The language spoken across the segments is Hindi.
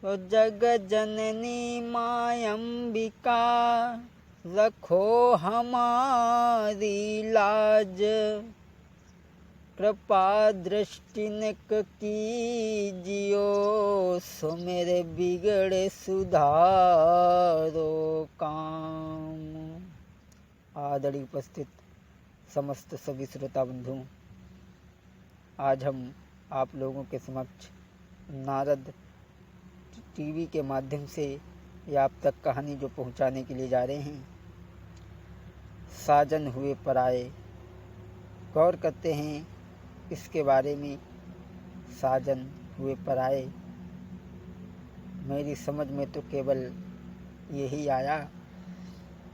तो जग जननी मायंबिका रखो हमारी लाज, कृपा दृष्टि निक कीजियो, सो मेरे बिगड़े सुधारो काम। आदरणीय उपस्थित समस्त सभी श्रोता बंधुओं, आज हम आप लोगों के समक्ष नारद टीवी के माध्यम से या आप तक कहानी जो पहुंचाने के लिए जा रहे हैं, साजन हुए पराए। गौर करते हैं इसके बारे में। साजन हुए पराए, मेरी समझ में तो केवल यही आया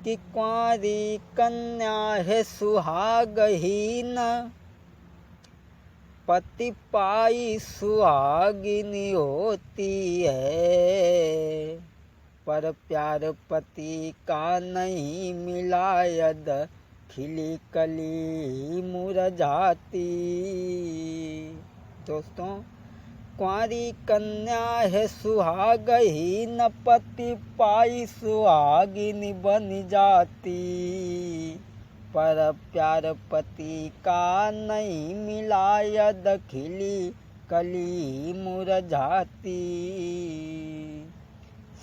कि कुंवारी कन्या है सुहागहीन, पति पाई सुहागिनी होती है, पर प्यार पति का नहीं मिला यद खिली कली मुरझाती। दोस्तों, कुंवारी कन्या है सुहागहीन, पति पाई सुहागिनी बन जाती, पर प्यार पति का नहीं मिला यद खिली कली मुरझाती।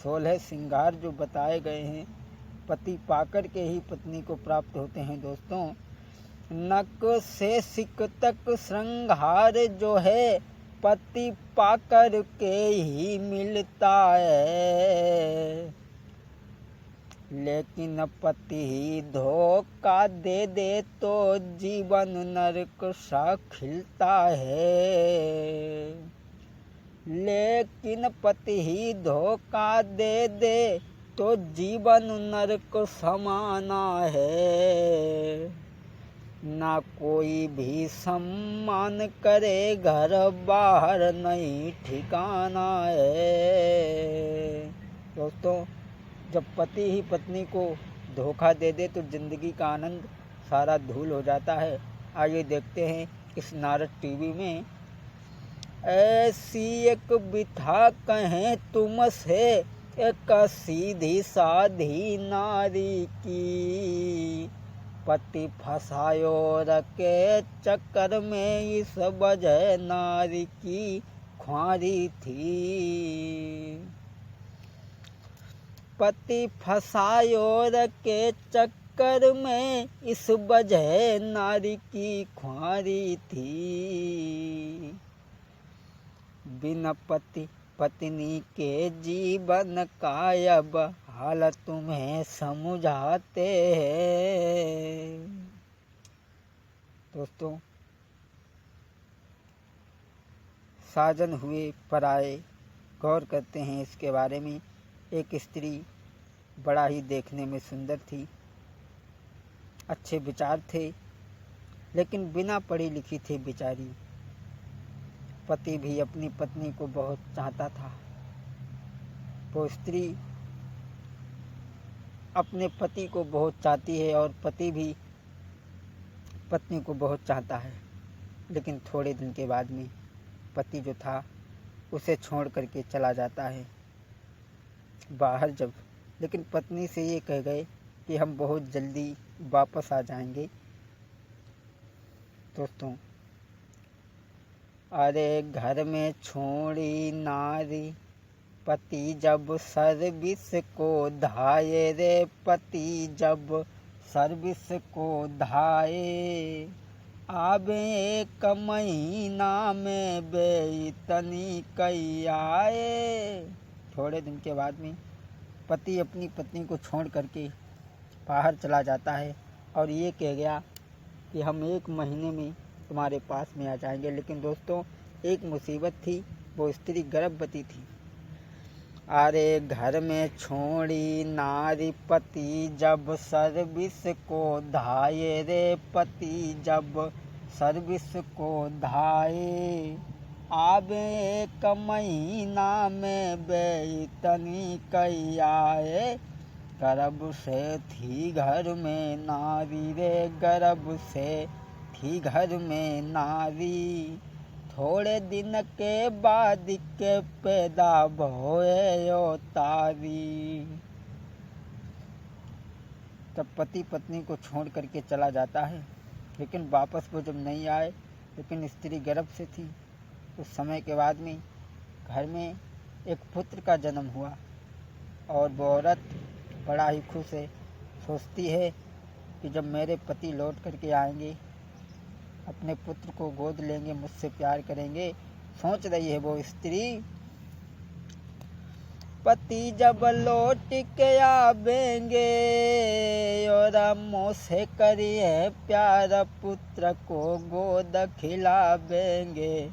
16 श्रृंगार जो बताए गए हैं, पति पाकर के ही पत्नी को प्राप्त होते हैं। दोस्तों, नक से सिक तक श्रृंगार जो है, पति पाकर के ही मिलता है, लेकिन पति ही धोखा दे दे तो जीवन नरक सा खिलता है, लेकिन पति ही धोखा दे दे तो जीवन नरक समाना है। ना कोई भी सम्मान करे, घर बाहर नहीं ठिकाना है। दोस्तों, जब पति ही पत्नी को धोखा दे दे तो जिंदगी का आनंद सारा धूल हो जाता है। आइए देखते हैं इस नारद टीवी में। ऐसी एक बिथा कहें तुमसे, एक सीधी साधी नारी की, पति फसायो रखे चक्कर में इस वजह नारी की ख्वारी थी। पति फसायो रखे चक्कर में इस वजह नारी की ख्वारी थी। बिना पति पत्नी के जीवन का अब हाल तुम्हें समझाते हैं। दोस्तों, साजन हुए पराए, गौर करते हैं इसके बारे में। एक स्त्री बड़ा ही देखने में सुंदर थी, अच्छे विचार थे, लेकिन बिना पढ़ी लिखी थी बेचारी। पति भी अपनी पत्नी को बहुत चाहता था। वो स्त्री अपने पति को बहुत चाहती है और पति भी पत्नी को बहुत चाहता है, लेकिन थोड़े दिन के बाद में पति जो था उसे छोड़ करके चला जाता है बाहर जब। लेकिन पत्नी से ये कह गए कि हम बहुत जल्दी वापस आ जाएंगे। दोस्तों, अरे घर में छोड़ी नारी, पति जब सर्विस को धाये रे, पति जब सर्विस को धाये, आबे एक महीना में बेइतनी कई आए। थोड़े दिन के बाद में पति अपनी पत्नी को छोड़ करके बाहर चला जाता है और ये कह गया कि हम 1 महीने में तुम्हारे पास में आ जाएंगे। लेकिन दोस्तों, एक मुसीबत थी, वो स्त्री गर्भवती थी। अरे घर में छोड़ी नारी, पति जब सर्विस को धाये रे, पति जब सर्विस को धाये, आबे 1 महीना में बेइतनी कई आए। गर्भ से थी घर में नारी रे, गर्भ से थी घर में नारी, थोड़े दिन के बाद के पैदा भोए तारी। तब पति पत्नी को छोड़ करके चला जाता है, लेकिन वापस वो जब नहीं आए, लेकिन स्त्री गर्भ से थी। उस समय के बाद में घर में एक पुत्र का जन्म हुआ और वो औरत बड़ा ही खुश है, सोचती है कि जब मेरे पति लौट करके आएंगे, अपने पुत्र को गोद लेंगे, मुझसे प्यार करेंगे। सोच रही है वो स्त्री। पति जब लौट के आवेंगे और मुझसे करिए प्यार, पुत्र को गोद खिलावेंगे।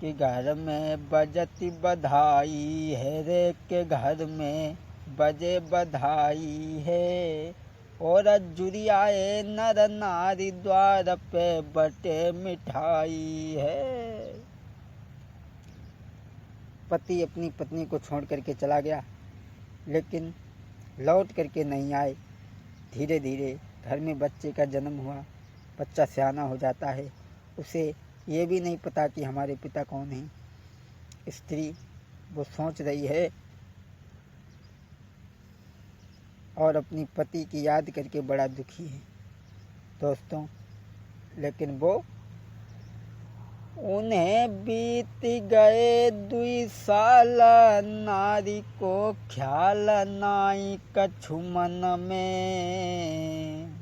कि घर में बजती बधाई है रे, के घर में बजे बधाई है। और जुरियाए नर नारी द्वार पे बटे मिठाई है। पति अपनी पत्नी को छोड़ करके चला गया, लेकिन लौट करके नहीं आए। धीरे धीरे घर में बच्चे का जन्म हुआ, बच्चा सयाना हो जाता है। उसे ये भी नहीं पता कि हमारे पिता कौन हैं। स्त्री वो सोच रही है और अपनी पति की याद करके बड़ा दुखी है दोस्तों। लेकिन वो उन्हें बीत गए 2 साल, नारी को ख्याल नाई कछु मन में।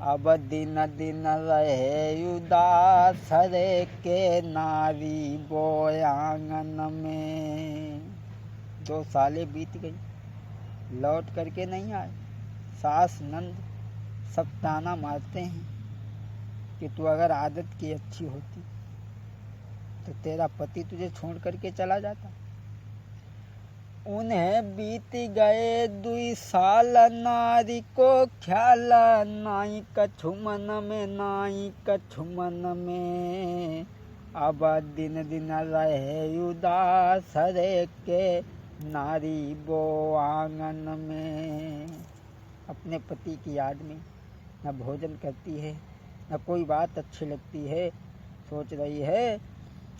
अब दिन दिन रहे उदास रे, के नारी वो आंगन में। 2 सालें बीत गई, लौट करके नहीं आए। सास नंद सब ताना मारते हैं कि तू अगर आदत की अच्छी होती तो तेरा पति तुझे छोड़ करके चला जाता। उन्हें बीत गए 2 साल, नारी को ख्याल नाई कछु मन में, नाई कछु मन में। अब दिन दिन रहे उदास रे, के नारी वो आंगन में। अपने पति की याद में न भोजन करती है, न कोई बात अच्छी लगती है। सोच रही है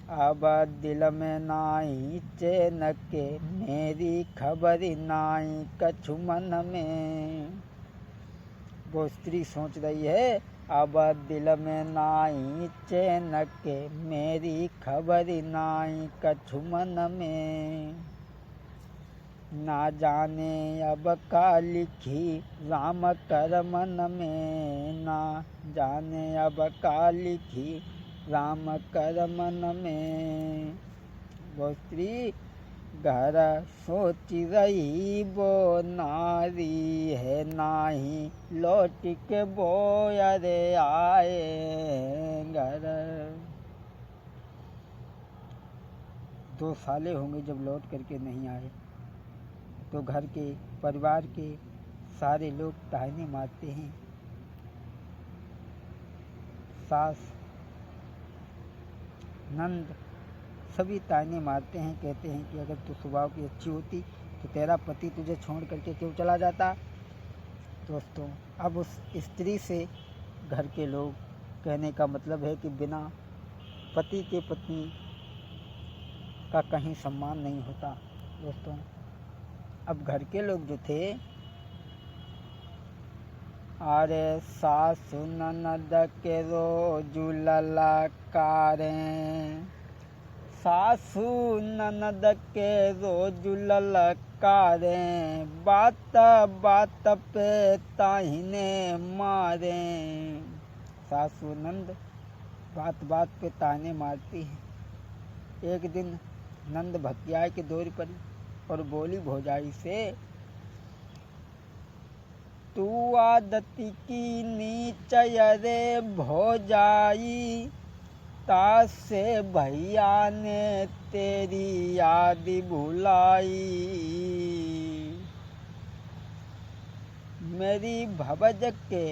अब दिल में नाई चैन के, मेरी खबर नाई कछु मन में। वो स्त्री सोच रही है अब दिल में नाई चैन के, मेरी खबर नाई कछु मन में। ना जाने अब का लिखी राम कर मन में, ना जाने अब का लिखी राम कर मन में। वो स्त्री घर सोच रही वो नारी है, नाही लौट के वो अरे आए घर। 2 साले होंगे जब लौट करके नहीं आए, तो घर के परिवार के सारे लोग ताने मारते हैं। सास नंद सभी ताने मारते हैं, कहते हैं कि अगर तू स्वभाव की अच्छी होती तो तेरा पति तुझे छोड़ करके क्यों चला जाता। दोस्तों, अब उस स्त्री से घर के लोग, कहने का मतलब है कि बिना पति के पत्नी का कहीं सम्मान नहीं होता। दोस्तों, अब घर के लोग जो थे, अरे सासु ननद के रोज ललकारे, सासु ननद के रोज ललकारे, बात बात पे ताहिने मारे। सासु नंद बात बात पे ताने मारती है। एक दिन नंद भकियाए की दौड़ पड़ी और बोली भौजाई से, तू आदती की नीच रे भौजाई, तास से भैया ने तेरी याद भुलाई। मेरी भवज के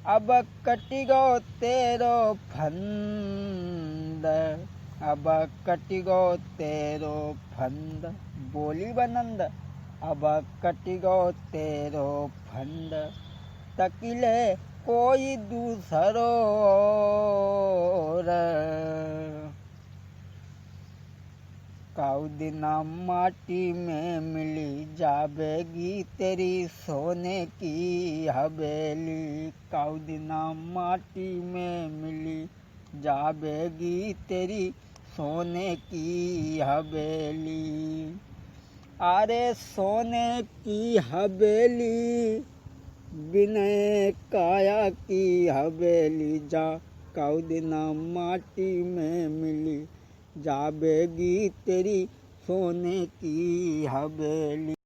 अब कटी गो तेरो फंद, अब कटी गो तेरो फंद। बोली बनंद, अब कटी गो तेरो फंद। तकिले कोई दूसरो रे। काऊ दिना माटी में मिली जावेगी तेरी सोने की हवेली। काऊ दिना माटी में मिली जावेगी तेरी सोने की हवेली। अरे सोने की हवेली बिनय काया की हवेली जा। काऊ दिना माटी में मिली जावेगी तेरी सोने की हवेली।